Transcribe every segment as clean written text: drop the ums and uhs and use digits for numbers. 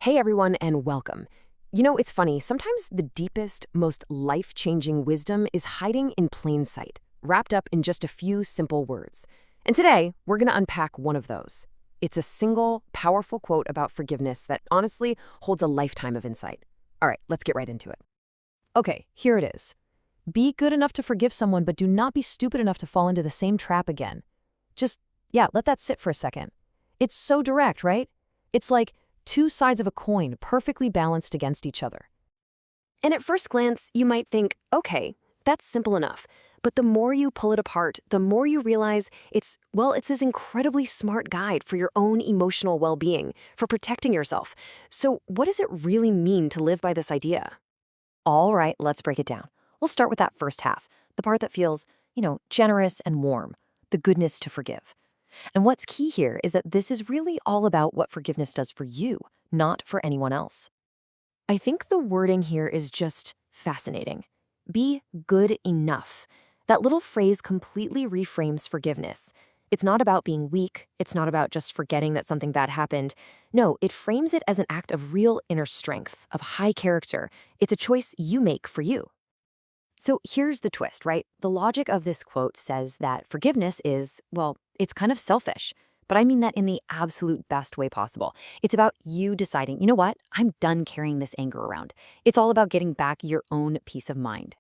Hey everyone, and welcome. It's funny, sometimes the deepest, most life changing wisdom is hiding in plain sight, wrapped up in just a few simple words. And today, we're going to unpack one of those. It's a single, powerful quote about forgiveness that honestly holds a lifetime of insight. All right, let's get right into it. Okay, here it is. Be good enough to forgive someone, but do not be stupid enough to fall into the same trap again. Just, let that sit for a second. It's so direct, right? It's like two sides of a coin perfectly balanced against each other. And at first glance, you might think, okay, that's simple enough. But the more you pull it apart, the more you realize it's this incredibly smart guide for your own emotional well being, for protecting yourself. So, what does it really mean to live by this idea? All right, let's break it down. We'll start with that first half, the part that feels, generous and warm, the goodness to forgive. And what's key here is that this is really all about what forgiveness does for you, not for anyone else. I think the wording here is just fascinating. Be good enough. That little phrase completely reframes forgiveness. It's not about being weak. It's not about just forgetting that something bad happened. No, it frames it as an act of real inner strength, of high character. It's a choice you make for you. So here's the twist, right? The logic of this quote says that forgiveness it's kind of selfish. But I mean that in the absolute best way possible. It's about you deciding, you know what? I'm done carrying this anger around. It's all about getting back your own peace of mind.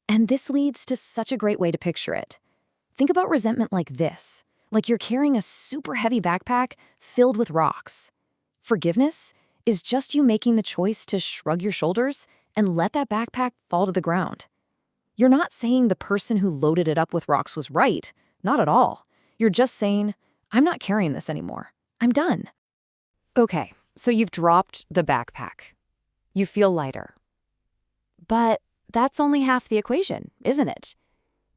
And this leads to such a great way to picture it. Think about resentment like this, like you're carrying a super heavy backpack filled with rocks. Forgiveness is just you making the choice to shrug your shoulders and let that backpack fall to the ground. You're not saying the person who loaded it up with rocks was right, not at all. You're just saying, I'm not carrying this anymore. I'm done. Okay, so you've dropped the backpack. You feel lighter. But that's only half the equation, isn't it?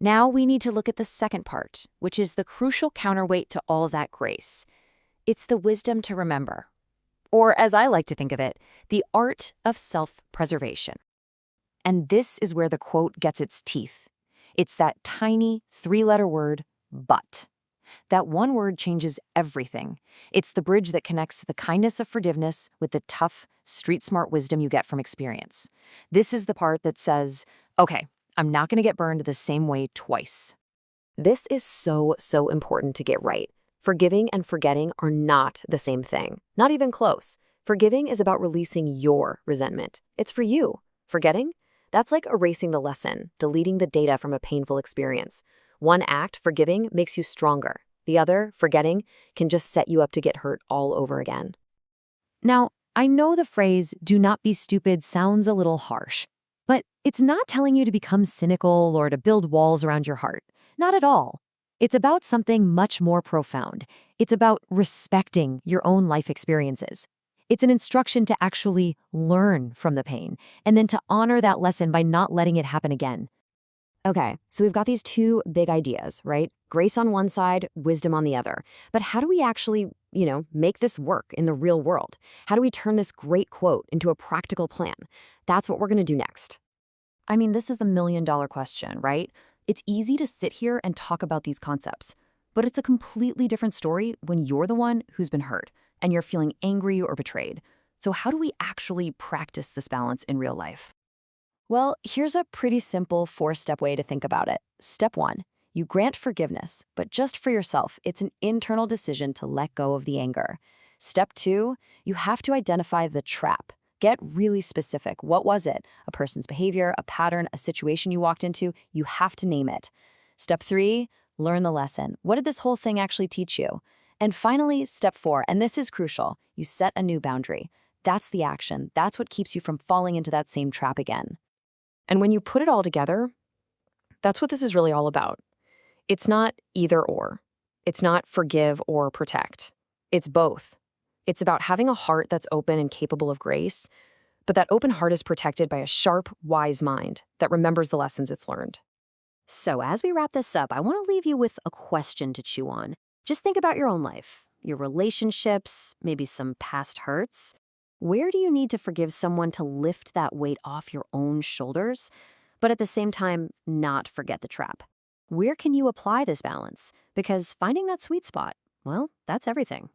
Now we need to look at the second part, which is the crucial counterweight to all that grace. It's the wisdom to remember. Or, as I like to think of it, the art of self-preservation. And this is where the quote gets its teeth. It's that tiny three-letter word, but. That one word changes everything. It's the bridge that connects the kindness of forgiveness with the tough, street-smart wisdom you get from experience. This is the part that says, okay, I'm not going to get burned the same way twice. This is so, so important to get right. Forgiving and forgetting are not the same thing, not even close. Forgiving is about releasing your resentment. It's for you. Forgetting? That's like erasing the lesson, deleting the data from a painful experience. One act, forgiving, makes you stronger. The other, forgetting, can just set you up to get hurt all over again. Now, I know the phrase, do not be stupid, sounds a little harsh, but it's not telling you to become cynical or to build walls around your heart. Not at all. It's about something much more profound. It's about respecting your own life experiences. It's an instruction to actually learn from the pain, and then to honor that lesson by not letting it happen again. Okay, so we've got these two big ideas, right? Grace on one side, wisdom on the other. But how do we actually, make this work in the real world? How do we turn this great quote into a practical plan? That's what we're going to do next. I mean, this is the million-dollar question, right? It's easy to sit here and talk about these concepts, but it's a completely different story when you're the one who's been hurt and you're feeling angry or betrayed. So how do we actually practice this balance in real life? Well, here's a pretty simple four-step way to think about it. Step one, you grant forgiveness, but just for yourself. It's an internal decision to let go of the anger. Step two, you have to identify the trap. Get really specific. What was it? A person's behavior, a pattern, a situation you walked into? You have to name it. Step three, learn the lesson. What did this whole thing actually teach you? And finally, step four, and this is crucial, you set a new boundary. That's the action. That's what keeps you from falling into that same trap again. And when you put it all together, that's what this is really all about. It's not either or. It's not forgive or protect. It's both. It's about having a heart that's open and capable of grace, but that open heart is protected by a sharp, wise mind that remembers the lessons it's learned. So as we wrap this up, I want to leave you with a question to chew on. Just think about your own life, your relationships, maybe some past hurts. Where do you need to forgive someone to lift that weight off your own shoulders, but at the same time, not forget the trap? Where can you apply this balance? Because finding that sweet spot, well, that's everything.